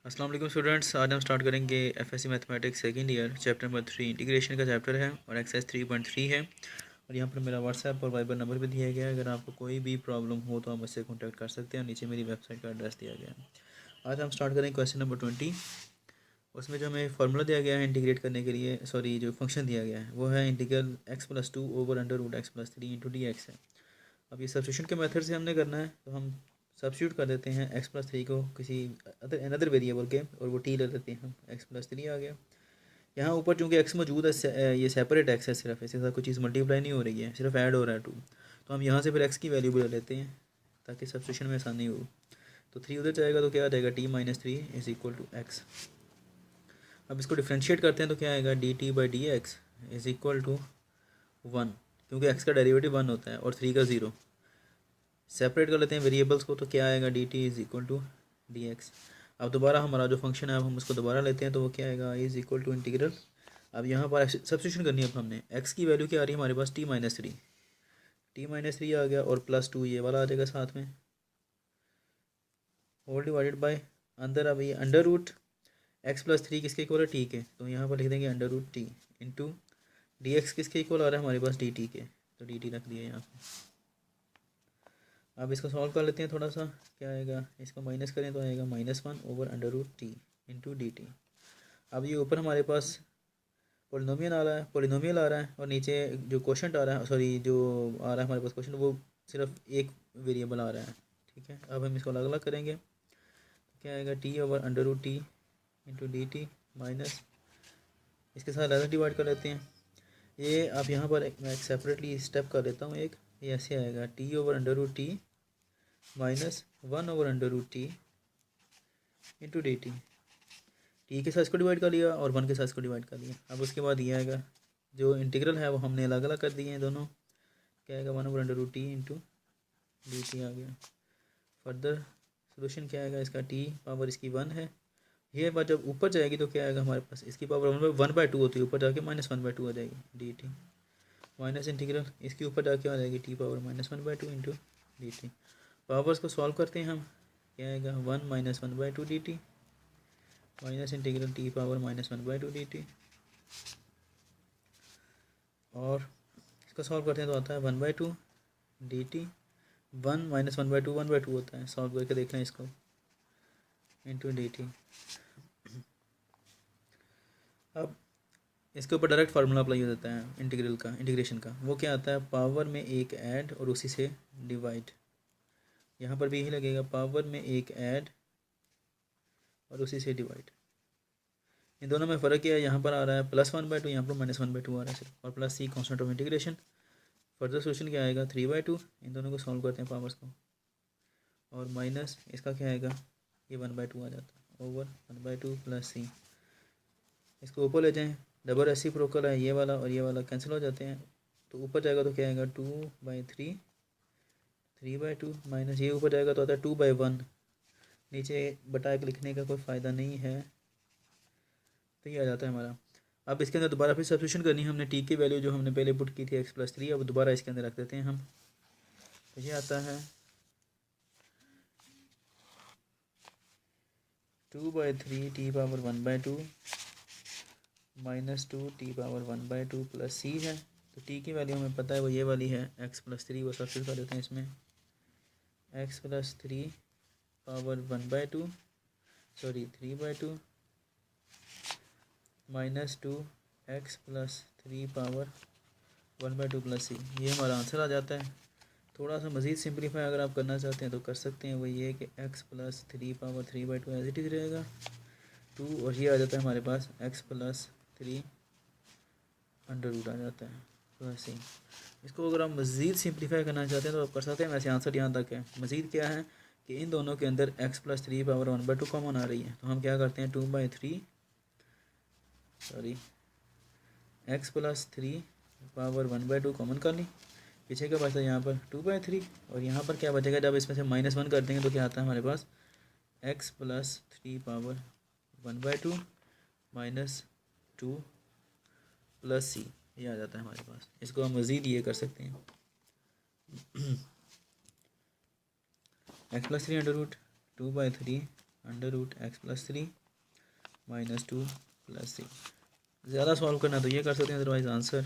अस्सलाम वालेकुम स्टूडेंट्स। आज हम स्टार्ट करेंगे FSc mathematics second year chapter number 3 integration का चैप्टर है और एक्सरसाइज 3.3 है। और यहाँ पर मेरा व्हाट्सएप और वाइबर नंबर भी दिया गया है। अगर आपको कोई भी प्रॉब्लम हो तो आप मुझसे कॉन्टैक्ट कर सकते हैं। नीचे मेरी वेबसाइट का एड्रेस दिया गया है। आज हम स्टार्ट करेंगे क्वेश्चन नंबर 20। उसमें जो हमें फार्मूला दिया गया है इंटीग्रेट करने के लिए, जो फंक्शन दिया गया है वो है integral x+2 over under root x+3 into d x है। अब ये सब्स्टिट्यूशन के मेथड से हमने करना है, तो हम सब्स्टिट्यूट कर देते हैं x+3 को किसी अनदर वेरिएबल के, और वो t ले लेते हैं हम। x+3 आ गया। यहाँ ऊपर चूँकि x मौजूद है, ये सेपरेट x है, सिर्फ इसके साथ कोई चीज़ मल्टीप्लाई नहीं हो रही है, सिर्फ ऐड हो रहा है 2। तो हम यहाँ से फिर x की वैल्यू भी ले लेते हैं ताकि सब्स्टिट्यूशन में आसानी हो। तो 3 उधर जाएगा तो क्या आ जाएगा, t-3 is equal to x। अब इसको डिफ्रेंशिएट करते हैं तो क्या आएगा, dt/dx इज इक्वल टू 1, क्योंकि x का डेरिवेटिव 1 होता है और 3 का 0। सेपरेट कर लेते हैं वेरिएबल्स को, तो क्या आएगा, dt is equal to d x. अब दोबारा हमारा जो फंक्शन है अब हम उसको दोबारा लेते हैं, तो वो क्या आएगा, इज़ इक्वल टू इंटीग्रल। अब यहाँ पर सब्स्टिट्यूशन करनी है। अब हमने x की वैल्यू क्या आ रही है हमारे पास, t-3 आ गया, और +2 ये वाला आ जाएगा साथ में, होल डिवाइडेड बाय अंदर। अब ये अंडर रूट x+3 किसके इक्वल है, t के, तो यहाँ पर लिख देंगे under root t into d x किसके इक्वल आ रहा है हमारे पास, dt के, तो dt रख दिया यहाँ पर। अब इसको सॉल्व कर लेते हैं थोड़ा सा। क्या आएगा, इसको माइनस करें तो आएगा -1 over under root T into D t. अब ये ऊपर हमारे पास पोलिनोमियल आ रहा है और नीचे जो क्वेश्चन आ रहा है, जो आ रहा है हमारे पास क्वेश्चन, वो सिर्फ एक वेरिएबल आ रहा है। ठीक है, अब हम इसको अलग अलग करेंगे। क्या आएगा, t over under root T into D t minus, इसके साथ अलग डिवाइड कर लेते हैं। ये आप यहाँ पर मैं एक सेपरेटली स्टेप कर लेता हूँ एक, ये ऐसे आएगा, t over under root t -1 over under root T into D t. T के साथ इसको डिवाइड कर लिया और 1 के साथ इसको डिवाइड कर लिया। अब उसके बाद ये आएगा, जो इंटीग्रल है वो हमने अलग अलग कर दिए हैं दोनों। क्या आएगा, 1 over under root T into D T आ गया। फर्दर सोल्यूशन क्या आएगा इसका, टी पावर इसकी 1 है। ये बात जब ऊपर जाएगी तो क्या आएगा हमारे पास, इसकी पावर 1/2 होती है, ऊपर जाके -1/2 आ जाएगी डी टी, माइनस इंटीग्रल इसके ऊपर जाके आ जाएगी T power -1/2 into D T. Powers को सॉल्व करते हैं हम। क्या आएगा, 1 -1/2 D t minus integral T power -1/2 D T, और इसका सॉल्व करते हैं तो आता है 1/2 डी टी। 1 -1/2 1/2 होता है, सॉल्व करके देख लें इसको, इंटू डी टी। अब इसके ऊपर डायरेक्ट फार्मूला अप्लाई हो जाता है इंटीग्रल का, इंटीग्रेशन का। वो क्या आता है, पावर में एक ऐड और उसी से डिवाइड। यहाँ पर भी यही लगेगा, पावर में एक ऐड और उसी से डिवाइड। इन दोनों में फ़र्क क्या है, यहाँ पर आ रहा है +1/2, यहाँ पर -1/2 आ रहा है सिर्फ, और plus c constant of integration. Further solution क्या आएगा, 3/2। इन दोनों को सॉल्व करते हैं पावर्स को, और माइनस इसका क्या आएगा, ये 1/2 आ जाता है ओवर 1/2 प्लस सी। इसको ऊपर ले जाएँ, डबल रेसिप्रोकल है, ये वाला और ये वाला कैंसिल हो जाते हैं, तो ऊपर जाएगा तो क्या आएगा, 2/3 3/2 माइनस ये ऊपर जाएगा तो आता है 2/1। नीचे बटा के लिखने का कोई फ़ायदा नहीं है, तो ये आ जाता है हमारा। अब इसके अंदर दोबारा फिर सब्स्टिट्यूशन करनी है हमने, टी की वैल्यू जो हमने पहले पुट की थी x+3, अब दोबारा इसके अंदर रख देते हैं हम। तो ये आता है 2/3 T power 1/2 -2 T power 1/2 plus C है। तो टी की वैल्यू हमें पता है वो ये वाली है, x+3, वो सब्स्टिट्यूट कर देते हैं इसमें। x+3 power 1/2 3/2 -2 x+3 power 1/2 plus सी, ये हमारा आंसर आ जाता है। थोड़ा सा मज़ीद सिंपलीफाई अगर आप करना चाहते हैं तो कर सकते हैं। वो ये कि x+3 power 3/2 as it is रहेगा 2, और ये आ जाता है हमारे पास x+3 अंडर रूट आ जाता है प्लस सी। इसको अगर आप मज़ीद सिंपलीफाई करना चाहते हैं तो आप कर सकते हैं। वैसे आंसर यहाँ तक है। मज़ीद क्या है कि इन दोनों के अंदर x+3 पावर 1/2 कॉमन आ रही है, तो हम क्या करते हैं, x+3 पावर 1/2 कॉमन कर ली। पीछे क्या बचता है यहाँ पर 2/3, और यहाँ पर क्या बचेगा, जब इसमें से -1 कर देंगे तो क्या आता है हमारे पास, x+3 पावर 1/2 -2 प्लस सी, ये आ जाता है हमारे पास। इसको हम मज़ीद ये कर सकते हैं, x+3 under root 2/3 √x+3 -2 + c। ज़्यादा सॉल्व करना तो ये कर सकते हैं, अदरवाइज़ आंसर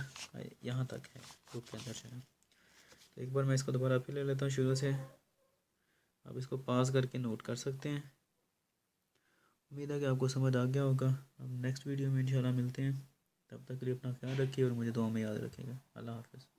यहाँ तक है ग्रुप के अंदर से। तो एक बार मैं इसको दोबारा फिर ले लेता हूँ शुरू से, आप इसको पास करके नोट कर सकते हैं। उम्मीद है कि आपको समझ आ गया होगा। अब नेक्स्ट वीडियो में इंशाल्लाह मिलते हैं, तब तक के लिए अपना ख्याल रखिए और मुझे दुआ में याद रखिएगा। अल्लाह हाफ़िज़।